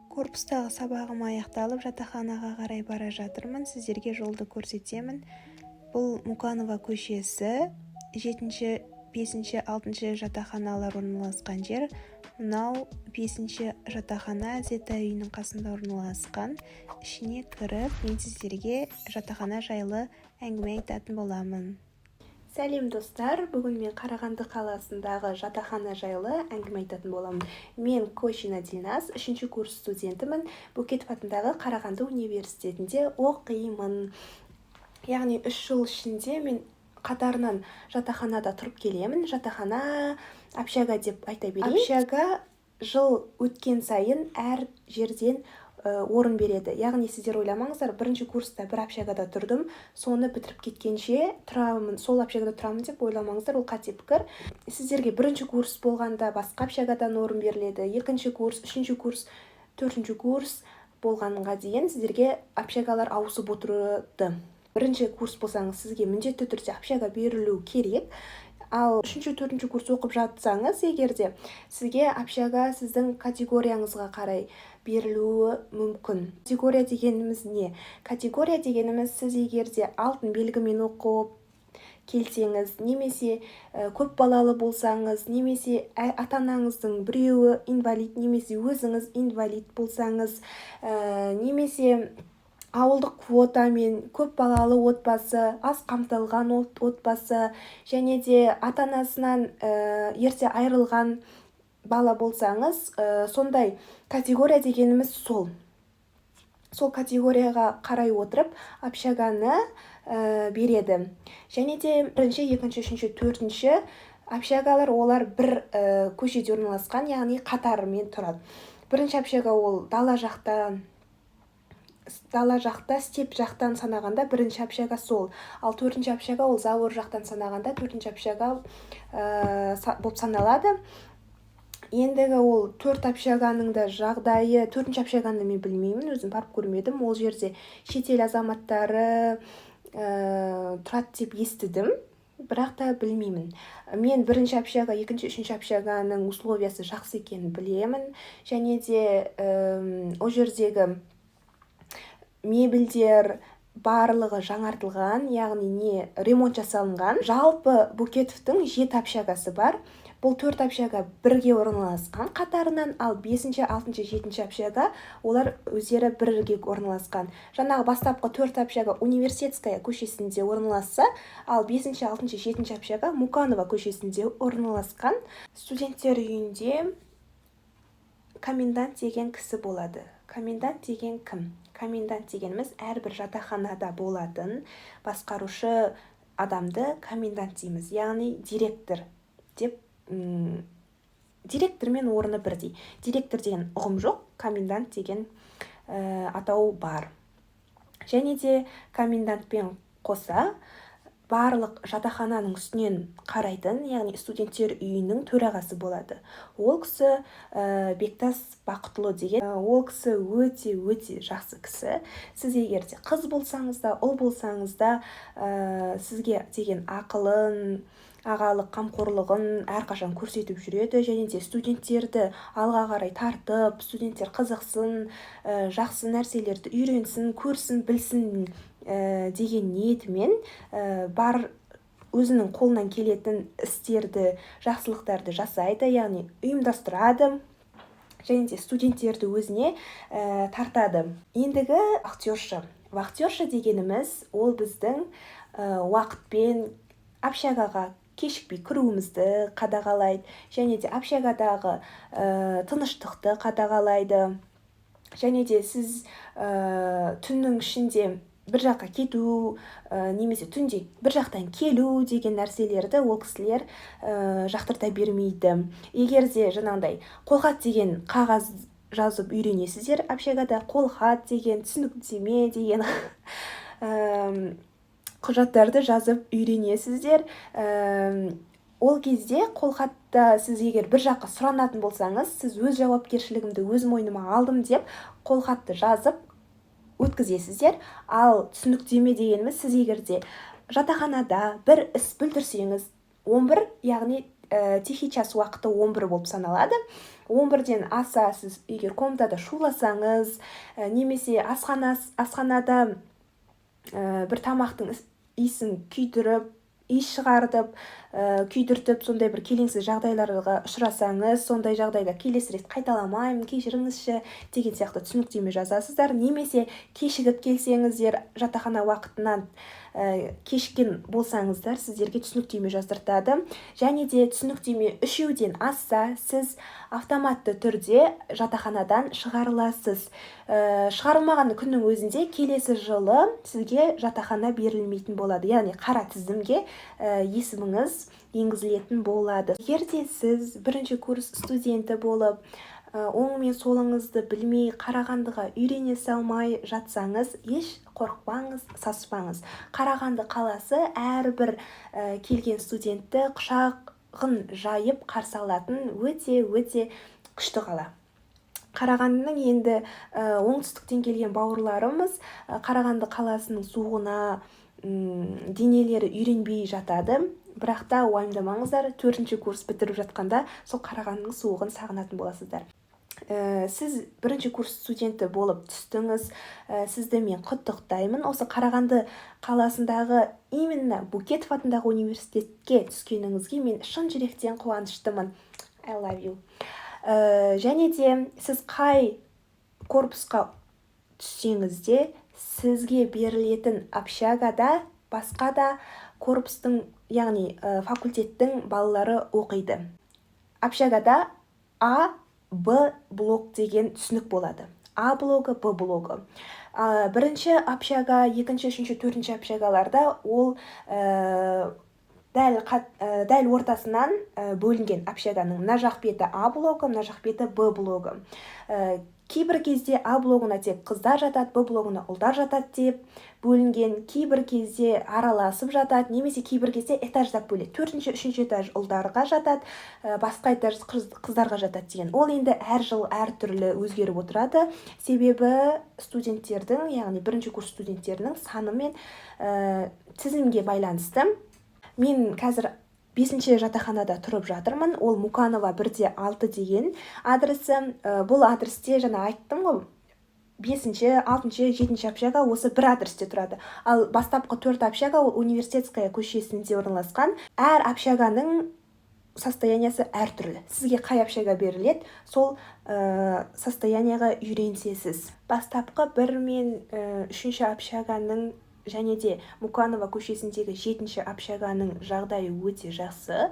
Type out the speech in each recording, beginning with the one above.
Корпустағы сабағым аяқталып, жатақханаға қарай бара жатырмын. Сіздерге жолды көрсетемін. Бұл Муканова көшесі, 7-ші, 5-ші, 6-ші жатақханалар орналасқан жер. Мынау 5-ші жатақхана Зета үйінің қасында орналасқан. Ішіне кіріп, мен сіздерге жатақхана жайлы әңгіме айтатын боламын. Сәлем достар, бүгін мен Қарағанды қаласындағы жатақхана жайлы әңгіме айтатын боламын. Мен Кошина Дильназ, 3-ші курс студентімін. Бөкетов атындағы Қарағанды университетінде оқимын. Яғни 3 жыл ішінде мен қатарынан жатақханада тұрып келемін. Жатақхана общага деп айта берейін. Общага жыл өткен сайын әр жерден орын береді. Яғни сіздер ойламаңыздар, 1-ші курста бір общагада тұрдым, соны бітіріп кеткенше тұрамын, сол общагада тұрамын деп ойламаңыздар, ол қате пікір. Сіздерге 1-ші курс болғанда басқа общагадан орын беріледі, 2-ші курс, 3-ші курс, 4-ші курс болғанға дейін сіздерге общагалар ауысып отырды. 1-ші курс болсаңыз сізге міндетті түрде общага берілу керек. Ал 3-ші, 4-ші курс оқып жатсаңыз, егерде сізге общага сіздің категорияңызға қарай берілуі мүмкін. Категория дегеніміз не? Категория дегеніміз сіз егерде алтын белгімен оқып келсеңіз, немесе көп балалы болсаңыз, немесе ата-анаңыздың біреуі инвалид, немесе өзіңіз инвалид болсаңыз, немесе ауылдық квотамен көп балалы отбасы, аз қамтылған отбасы, және де ата-анасынан ерте айырылған бала болсаңыз, сондай категория дегеніміз сол. Сол категорияға қарай отырып, общаганы береді. Және де 1-ші, 2-ші, 3-ші, 4-ші общагалар олар бір көшеде орналасқан, яғни қатарымен тұрады. 1-ші общага ол дала жақта, степ жақтан санағанда 1-ші общага сол. Ал 4-ші общага ол Завор жақтан санағанда 4-ші общага болып саналады. Ендігі ол 4 общаганың да жағдайы, 4-ші общаганы мен білмеймін, өзім барып көрмедім. Ол жерде шетел азаматтары тұрады деп естідім, бірақ та білмеймін. Мен 1-ші общага, 2-ші, 3-ші общаганың условиясы жақсы екенін білемін. Және де ол жердегі мебельдер барлығы жаңартылған, яғни не ремонт жасалынған. Жалпы Бөкетовтың 7 общагасы бар. Бұл 4 общага бірге орналасқан қатарынан, ал 5-ші, 6-ші, 7-ші общага олар өздері бірге орналасқан. Жаңағы бастапқы 4 общага Университетская көшесінде орналасса, ал 5-ші, 6-ші, 7-ші общага Муканова көшесінде орналасқан. Студенттер үйінде комендант деген кісі болады. Комендант деген кім? Комендант дегеніміз әрбір жатақханада болатын басқарушы адамды комендант дейміз, яғни директор деп. Директормен орны бірдей. Директор деген ұғым жоқ, комендант деген атау бар. Және де комендантпен қоса барлық жатақхананың үстінен қарайтын, яғни студенттер үйінің төрағасы болады. Ол кісі Бектас Бақытұлы деген, ол кісі өте жақсы кісі. Сіз егерде қыз болсаңыз да, ұл болсаңыз да, сізге деген ақылын, ағалық қамқорлығын әрқашан көрсетіп жүреді, және де студенттерді алға қарай тартып, студенттер қызықсын, жақсы нәрселерді үйренсін, көрсін, білсін деген ниетімен бар өзінің қолынан келетін істерді, жақсылықтарды жасайды, яғни ұйымдастырады, және де студенттерді өзіне тартады. Ендігі вахтерша. Вахтерша дегеніміз ол біздің уақытпен общагаға кешікпей кіруімізді қадағалайды, және де общагадағы тыныштықты қадағалайды. Және де сіз түннің ішінде бір жаққа кету, немесе түнде бір жақтан келу деген нәрселерді ол кісілер жақтырта бермейді. Егерде жаңағыдай қолхат деген қағаз жазып үйренесіздер, общагада қолхат деген, түсініктеме деген құжаттарды жазып үйренесіздер. Ол кезде қолхатта сіз егер бір жаққа сұранатын болсаңыз, сіз өз жауапкершілігімді өз мойныма алдым деп қолхатты жазып өткізесіздер. Ал түсініктеме дегеніміз, сіз егерде жатақханада бір іс білдірсеңіз, 11, яғни тихий час уақыты 11 болып саналады. 11-ден аса сіз егер комнатада шуласаңыз, немесе асханада бір тамақтың иісін иіс шығартып, күйдіртіп, сондай бір келеңсіз жағдайларға ұшырасаңыз, сондай жағдайда келесі рет қайталамаймын, кешіріңізші деген сияқты түсініктеме жазасыздар. Немесе кешігіп келсеңіздер, жатақхана уақытынан кешіккен болсаңыздар, сіздерге түсініктеме жаздыртады. Және де түсініктеме 3-ден асса, сіз автоматты түрде жатақханадан шығарыласыз. Шығарылмаған күннің өзінде келесі жылы сізге жатақхана берілмейтін болады. Яғни қара тізімге есіміңіз енгізілетін болады. Егер де сіз бірінші курс студенті болып, оң мен солыңызды білмей, Қарағандыға үйрене салмай жатсаңыз, еш қорықпаңыз, саспаңыз. Қарағанды қаласы әрбір келген студентті құшағын жайып қарсы алатын өте күшті қала. Қарағандының енді оңтүстіктен келген бауырларымыз Қарағанды қаласының суығына денелері үйренбей жатады. Бірақ та уайымдамаңыздар, 4-ші курс бітіріп жатқанда сол Қарағандының суығын сағынатын боласыздар. Сіз бірінші курс студенті болып түстіңіз, сізді мен құттықтаймын. Осы Қарағанды қаласындағы именно Букетов атындағы университетке түскеніңізге мен шын жүректен қуаныштымын. I love you. Және де сіз қай корпусқа түссеңіз де, сізге берілетін общагада басқа да корпустың, яғни факультеттің балалары оқиды. Общагада А, Б блок деген түсінік болады. А блогы, Б блогы. Бірінші общага, екінші, үшінші, төртінші общагаларда ол дәл ортасынан бөлінген общаганың мына жақ беті А блогы, мына жақ беті Б блогы. Кейбір кезде А блогына тек қыздар жатады, Б блогына ұлдар жатады деп бөлінген, кейбір кезде араласып жатады, немесе кейбір кезде этаждап бөледі. 4-ші, 3-ші этаж ұлдарға жатады, басқа этаж қыздарға жатады деген. Ол енді әр жыл әр түрлі өзгеріп отырады. Себебі студенттердің, яғни бірінші курс студенттерінің саны мен тізімге байланысты. Мен қазір 5-ші жатақханада тұрып жатырмын. Ол Муканова 1-6 деген адресі. Бұл адресте жаңа айттым ғой, 5-ші, 6-ші, 7-ші общага осы бір адресте тұрады. Ал бастапқы 4 общага ол Университетская көшесінде орналасқан. Әр общаганың состояниясы әртүрлі. Сізге қай общага беріледі, сол состоянияға үйренсесіз. Бастапқы 1 мен 3-ші общаганың және де Муканова көшесіндегі 7-ші общаганың жағдайы өте жақсы.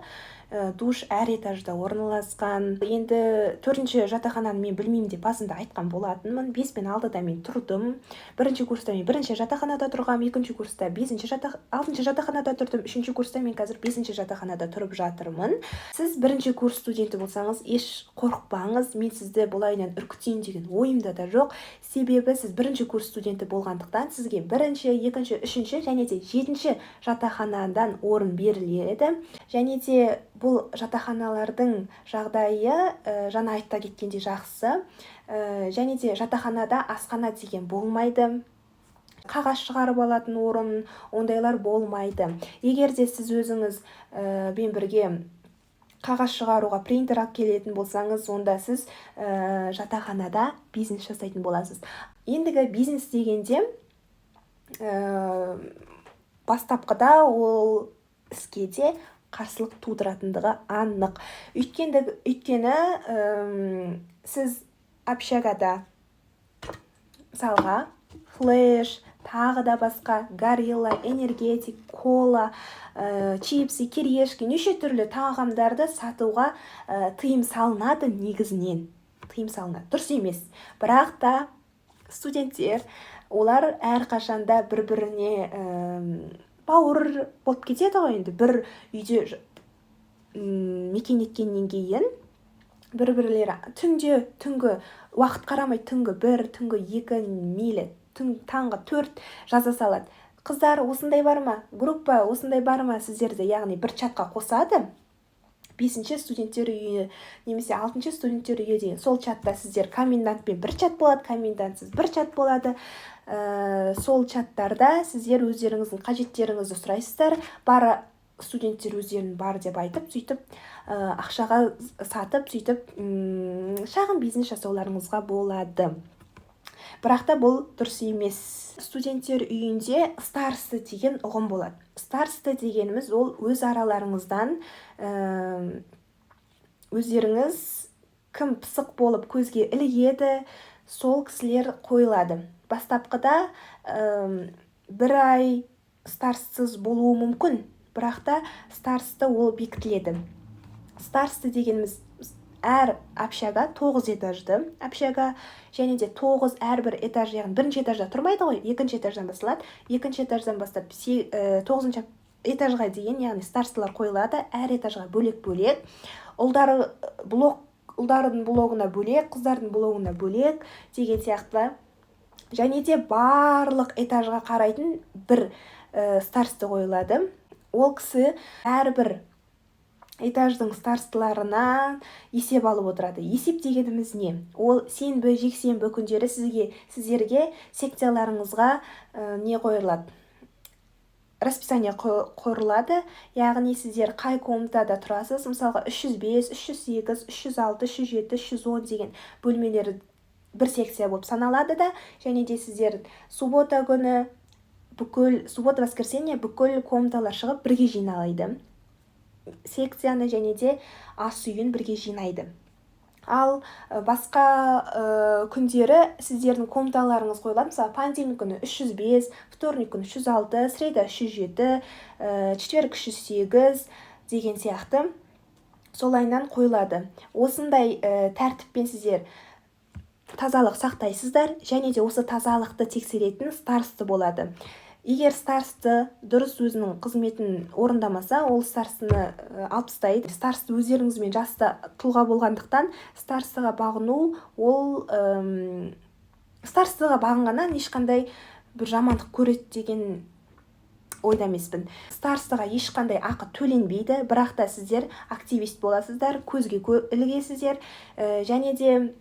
Душ әр этажда орналасқан. Енді 4-ші жатақхананы мен білмеймін деп басында айтқан болатынмын. 5 пен 6-да мен тұрдым. 1-ші курста мен 1-ші жатақханада тұрғам, 2-ші курста 6-ші жатақханада тұрдым, 3-ші курста мен қазір 5-ші жатақханада тұрып жатырмын. Сіз 1-ші курс студенті болсаңыз, еш қорықпаңыз. Мен сізді бұлайынан үркітейін деген ойымда да жоқ. Себебі сіз 1-ші курс студенті болғандықтан сізге 1-ші, 2-ші, 3-ші және де 7-ші жатақханадан орын беріледі. Және де бұл жатақханалардың жағдайы жаңа айтта кеткенде жақсы. Және де жатақханада асхана деген болмайды. Қағаз шығарып алатын орын, ондайлар болмайды. Егер де сіз өзіңіз бен бірге қағаз шығаруға принтер алып келетін болсаңыз, онда сіз жатақханада бизнес жасайтын боласыз. Ендігі бизнес дегенде бастапқыда ол іске де қарсылық тудыратындығы анық. Өйткені сіз общагада мысалға флеш, тағы да басқа горилла, энергетик, кола, чипсы, кириешки, неше түрлі тағамдарды сатуға тыйым салынады негізінен. Тыйым салынады. Дұрыс емес. Бірақ та студенттер, олар әрқашанда бір-біріне бауыр болып кетеді ғой енді. Бір үйде мекен еткеннен кейін бір-бірлері түнгі уақыт қарамай түнгі 1, түнгі 2 мейлі, таңғы 4 жаза салады. Қыздар осындай бар ма? Группа осындай бар ма сіздерді? Яғни бір чатқа қосады. 5-ші студенттер үйі немесе 6-ші студенттер үйі деген. Сол чатта сіздер комендантпен бір чат болады, комендантсыз бір чат болады. Сол чаттарда сіздер өздеріңіздің қажеттеріңізді сұрайсыздар. Бар студенттер өздерін бар деп айтып, сөйтіп ақшаға сатып сөйтіп шағын бизнес жасауларыңызға болады. Бірақ та бұл дұрыс емес. Студенттер үйінде старосты деген ұғым болады. Старосты дегеніміз ол өз араларыңыздан өздеріңіз кім пысық болып көзге ілігеді, сол кісілер қойылады. Бастапқыда 1 ай старостсыз болуы мүмкін, бірақ та старосты ол бекітіледі. Старосты дегеніміз әр общага 9 этажды общага, және де 9 әрбір этаж, яғни бірінші этажда тұрмайды ғой, екінші этаждан басталады. Екінші этаждан бастап 9 этажға дейін, яғни старосталар қойылады, әр этажға бөлек-бөлек. Ұлдардың блогына бөлек, қыздардың блогына бөлек деген сияқты. Және де барлық этажға қарайтын бір старосты қойылады. Ол кісі әрбір этаждың старосталарынан есеп алып отырады. Есеп дегеніміз не? Ол сенбі, жексенбі күндері сіздерге секцияларыңызға не қойылады? Расписание қойылады. Яғни сіздер қай комнатада тұрасыз? Мысалға 305, 308, 306, 307, 310 деген бөлмелері бір секция болып саналады да, және де сіздер суббота күні воскресенье бүкіл комнаталар шығып бірге жиналайды. Секцияны және де ас үйін бірге жинайды. Ал басқа күндері сіздердің комнаталарыңыз қойылады. Мысалы, понедельник күні 305, вторник күні 306, среда 307, четверг 308 деген сияқты солайынан қойылады. Осындай тәртіппен сіздер тазалық сақтайсыздар, және де осы тазалықты тексеретін старосты болады. Егер старосты дұрыс өзінің қызметін орындамаса, ол старостыны алып тастайды. Старосты өздеріңізбен жасты тұлға болғандықтан старостыға бағыну, ол старостыға бағынғаннан ешқандай бір жамандық көреді деген ойда емеспін. Старостыға ешқандай ақы төленбейді, бірақ та сіздер активист боласыздар, көзге ілігесіздер, және де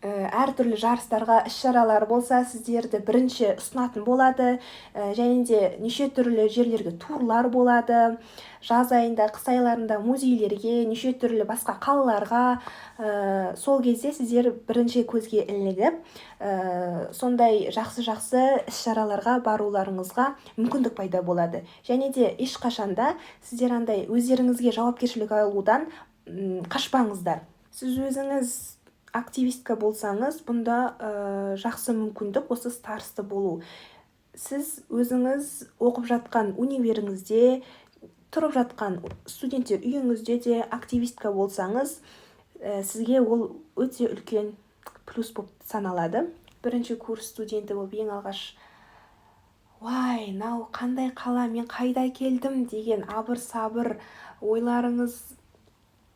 әртүрлі жарыстарға, іс-шаралар болса, сіздерді бірінші ұсынатын болады, және де неше түрлі жерлерге турлар болады. Жаз айында, қыс айларында музейлерге, неше түрлі басқа қалаларға, сол кезде сіздер бірінші көзге ілігіп, сондай жақсы іс-шараларға баруларыңызға мүмкіндік пайда болады. Және де ешқашанда сіздер андай өздеріңізге жауапкершілік алудан қашпаңыздар. Сіз өзіңіз активистка болсаңыз, бұнда жақсы мүмкіндік осы старосты болу. Сіз өзіңіз оқып жатқан универіңізде, тұрып жатқан студенттер үйіңізде де активистка болсаңыз, сізге ол өте үлкен плюс болып саналады. Бірінші курс студенті болып ең алғаш нау қандай қала, мен қайда келдім деген абыр-сабыр ойларыңыз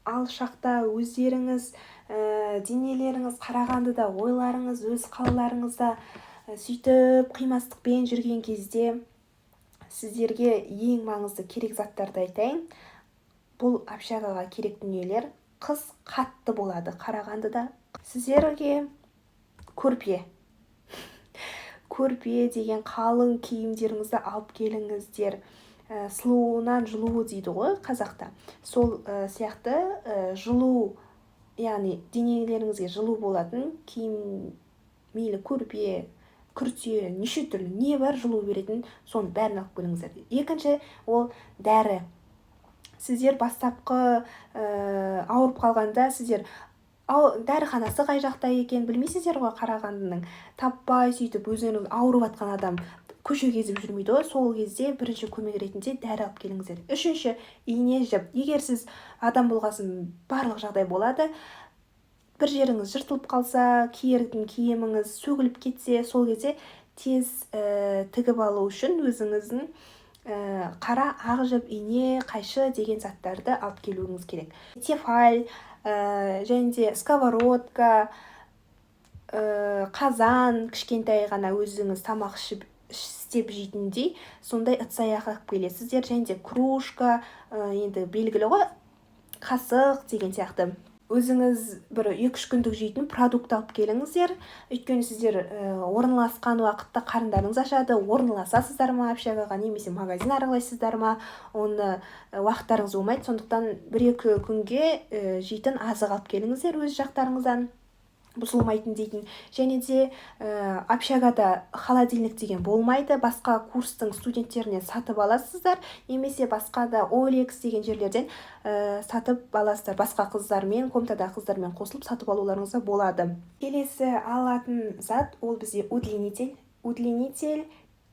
алшақта, өздеріңіз денелеріңіз Қарағандыда, ойларыңыз өз қалаларыңызда сөйтіп қимастықпен жүрген кезде сіздерге ең маңызды керек заттарды айтайын. Бұл общагаға керек дүниелер. Қыз қатты болады Қарағандыда. Сіздерге көрпе деген қалың киімдеріңізді алып келіңіздер. Сұлуынан жылуы дейді ғой қазақта. Сол сияқты жылу, яғни денелеріңізге жылу болатын киім, мейлі көрпе, күрте, неше түрлі не бар жылу беретін, соны бәрін алып келіңіздер. Екінші, ол дәрі. Сіздер бастапқы ауырып қалғанда, сіздер дәріханасы қай жақта екен білмейсіздер ғой. Қарағандының таппай сөйтіп өзіңіз ауырып жатқан адам көше кезіп жүрмейді ғой. Сол кезде бірінші көмек ретінде дәрі алып келіңіздер. Үшінші, ине жіп. Егер сіз адам болғасын барлық жағдай болады. Бір жеріңіз жыртылып қалса, киердің киіміңіз сөгіліп кетсе, сол кезде тез тігіп алу үшін өзіңіздің қара ақ жіп, ине, қайшы деген заттарды алып келуіңіз керек. Тефаль, және де сковородка, қазан, кішкентай ғана өзіңіз тамақ істеп жейтіндей, сондай ыдыс-аяқ алып келесіздер. Және де кружка, енді белгілі ғой, қасық деген сияқты. өзіңіз бір 2-3 күндік жейтін продукт алып келіңіздер. Өйткені сіздер орналасқан уақытта қарындарыңыз ашады, орналасасыздар ма общагаға немесе магазин аралайсыздар ма, оны уақыттарыңыз болмайды. Сондықтан 1-2 күнге жейтін азық алып келіңіздер өз жақтарыңыздан, бұзылмайтын дейтін. Және де общагада холодильник деген болмайды. Басқа курстың студенттерінен сатып аласыздар, немесе басқа да OLX деген жерлерден сатып аласыздар. Басқа қыздармен, комнатада қыздармен қосылып сатып алуларыңызға болады. Келесі алатын зат ол бізде удлинитель. Удлинитель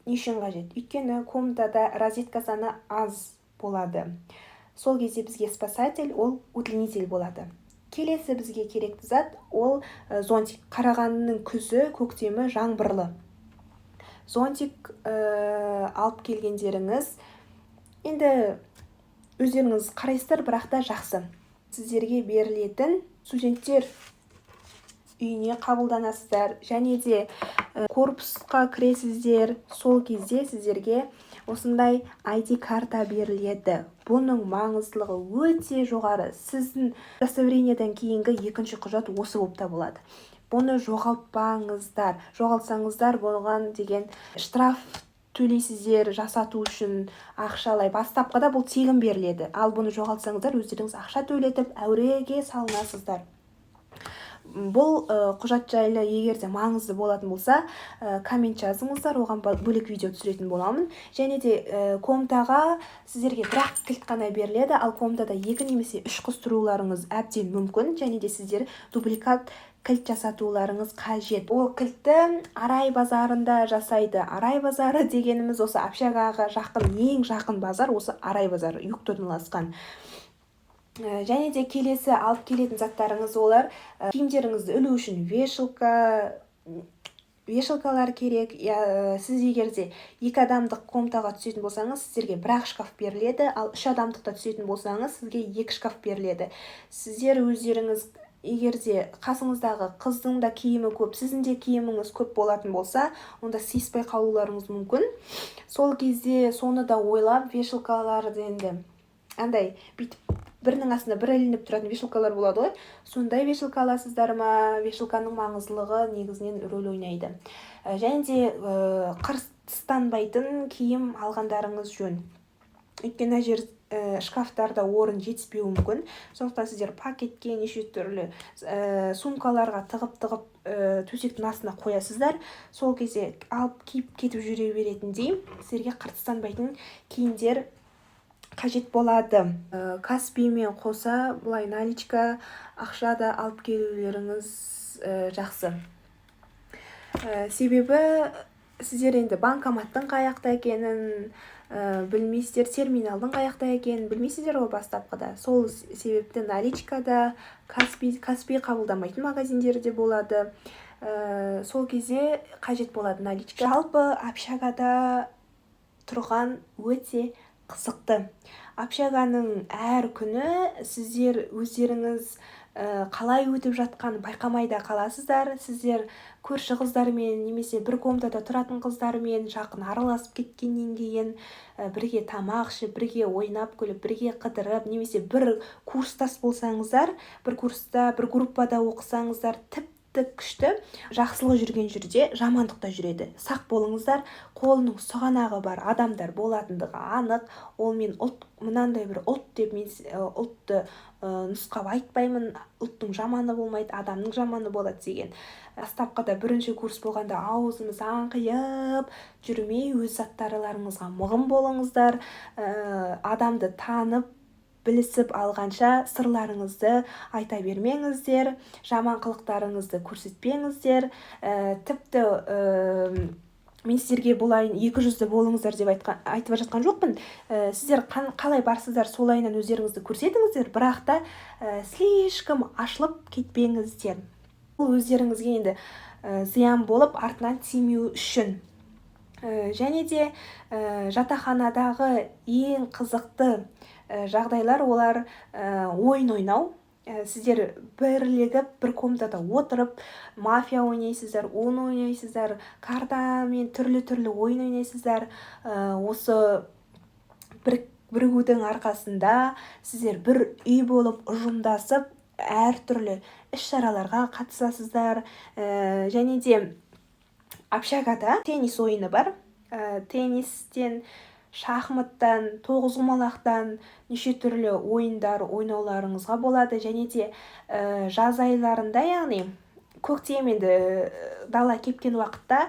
не үшін қажет? Өйткені комнатада розетка саны аз болады. Сол кезде бізге спасатель ол удлинитель болады. Келесі бізге керекті зат ол зонтик. Қарағандының күзі, көктемі жаңбырлы. Зонтик алып келгендеріңіз енді өздеріңіз қарайсыздар, бірақ та жақсы. Сіздерге берілетін студенттер үйіне қабылданасыздар, және де корпусқа кіресіздер. Сол кезде сіздерге осындай ID карта беріледі. Бұның маңыздылығы өте жоғары. Сіздің удостоверениеден кейінгі екінші құжат осы болып табылады. Бұны жоғалтпаңыздар. Жоғалтсаңыздар болған деген штраф төлейсіздер, жасату үшін ақшалай. Бастапқыда бұл тегін беріледі. Ал бұны жоғалтсаңыздар өздеріңіз ақша төлетіп әуреге салынасыздар. Бұл құжат жайлы егер де маңызды болатын болса, коммент жазыңыздар, оған бөлек видео түсіретін боламын. Және де комнатаға сіздерге бір-ақ кілт қана беріледі, ал комнатада 2 немесе 3 қыз тұруларыңыз әбден мүмкін, және де сіздер дубликат кілт жасатуларыңыз қажет. Ол кілтті Арай базарында жасайды. Арай базары дегеніміз осы общагаға жақын, ең жақын базар осы Арай базары, югта орналасқан. Және де келесі алып келетін заттарыңыз олар киімдеріңізді ілу үшін вешалкалар керек. Сіз егер де 2 адамдық комнатаға түсетін болсаңыз, сіздерге 1 шкаф беріледі, ал 3 адамдықта түсетін болсаңыз, сізге 2 шкаф беріледі. Сіздер өздеріңіз егер де қасыңыздағы қыздың да киімі көп, сіздің де киіміңіз көп болатын болса, онда сыйыспай қалуларыңыз мүмкін. Сол кезде соны да ойлап, вешалкаларды енді андай бүйтіп бірінің астында бір ілініп тұратын вешалкалар болады ғой. Сондай вешалка аласыздар ма? Вешалканың маңыздылығы негізінен рөл ойнайды. Және де қырыстанбайтын киім алғандарыңыз жөн. Өйткені жер шкафтарда орын жетіспеуі мүмкін. Сондықтан сіздер пакетке, неше түрлі сумкаларға тығып төсектің астына қоясыздар. Сол кезде алып киіп кетіп жүре беретіндей сіздерге қырыстанбайтын киімдер қажет болады. Каспимен қоса бұлай наличка ақша да алып келулеріңіз жақсы. Себебі сіздер енді банкоматтың қаяқта екенін білмейсіздер, терминалдың қаяқта екенін білмейсіздер ғой бастапқыда. Сол себепті наличкада Каспи қабылдамайтын магазиндер де болады. Сол кезде қажет болады наличка. Жалпы общагада тұрған өте қызықты. Общаганың әр күні сіздер өздеріңіз қалай өтіп жатқанын байқамай да қаласыздар. Сіздер көрші қыздармен немесе бір комнатада тұратын қыздармен жақын араласып кеткеннен кейін бірге тамақ ішіп, бірге ойнап күліп, бірге қыдырып, немесе бір курстас болсаңыздар, бір курста, бір группада оқысаңыздар, тіпті күшті. Жақсылық жүрген жерде жамандық та жүреді. Сақ болыңыздар. Қолының сұғанағы бар адамдар болатындығы анық. Ол мен мынандай бір ұлт деп мен ұлтты нұсқап айтпаймын. Ұлттың жаманы болмайды, адамның жаманы болады деген. Бастапқыда бірінші курс болғанда аузымыз аңқиып жүрмей, өз заттарыларыңызға мұғым болыңыздар. Адамды танып білісіп алғанша сырларыңызды айта бермеңіздер, жаман қылықтарыңызды көрсетпеңіздер. Тіпті мен сіздерге болайын 200-ді болыңыздар деп айтып жатқан жоқпын. Сіздер қалай барсыздар солайынан өздеріңізді көрсетіңіздер, бірақ та слишком ашылып кетпеңіздер. Бұл өздеріңізге енді зиян болып артынан тимеу үшін. Және де жатақханадағы ең қызықты жағдайлар олар ойын ойнау. Сіздер бірлігіп бір комнатада отырып мафия ойнайсыздар, оны ойнайсыздар, картамен түрлі ойын ойнайсыздар. Осы бірігудің арқасында сіздер бір үй болып ұжымдасып әртүрлі іс-шараларға қатысасыздар. Және де общагада теннис ойыны бар. Теннистен, шахматтан, тоғызқұмалақтан неше түрлі ойындар ойнауларыңызға болады. Және де жаз айларында, яғни көктем енді дала кепкен уақытта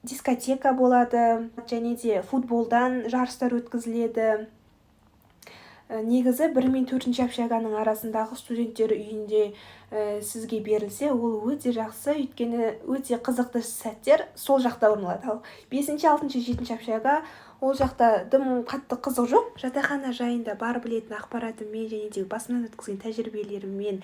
дискотека болады, және де футболдан жарыстар өткізіледі. Негізі 1 мен 4 общаганың арасындағы студенттер үйінде сізге берілсе, ол өте жақсы, өйткені өте қызықты сәттер сол жақта орын алады. Ал 5, 6, 7 общага ол жақта дым қатты қызық жоқ. Жатақхана жайында бар білетін ақпаратыммен және де басымнан өткізген тәжірибелеріммен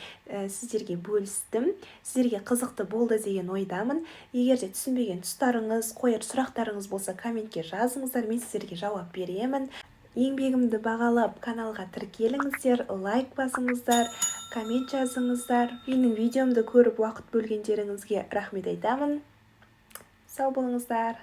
сіздерге бөлістім. Сіздерге қызықты болды деген ойдамын. Егер де түсінбеген тұстарыңыз, қояр сұрақтарыңыз болса, комментке жазыңыздар, мен сіздерге жауап беремін. Еңбегімді бағалап каналға тіркеліңіздер, лайк басыңыздар, коммент жазыңыздар. Менің видеомды көріп уақыт бөлгендеріңізге рахмет айтамын. Сау болыңыздар.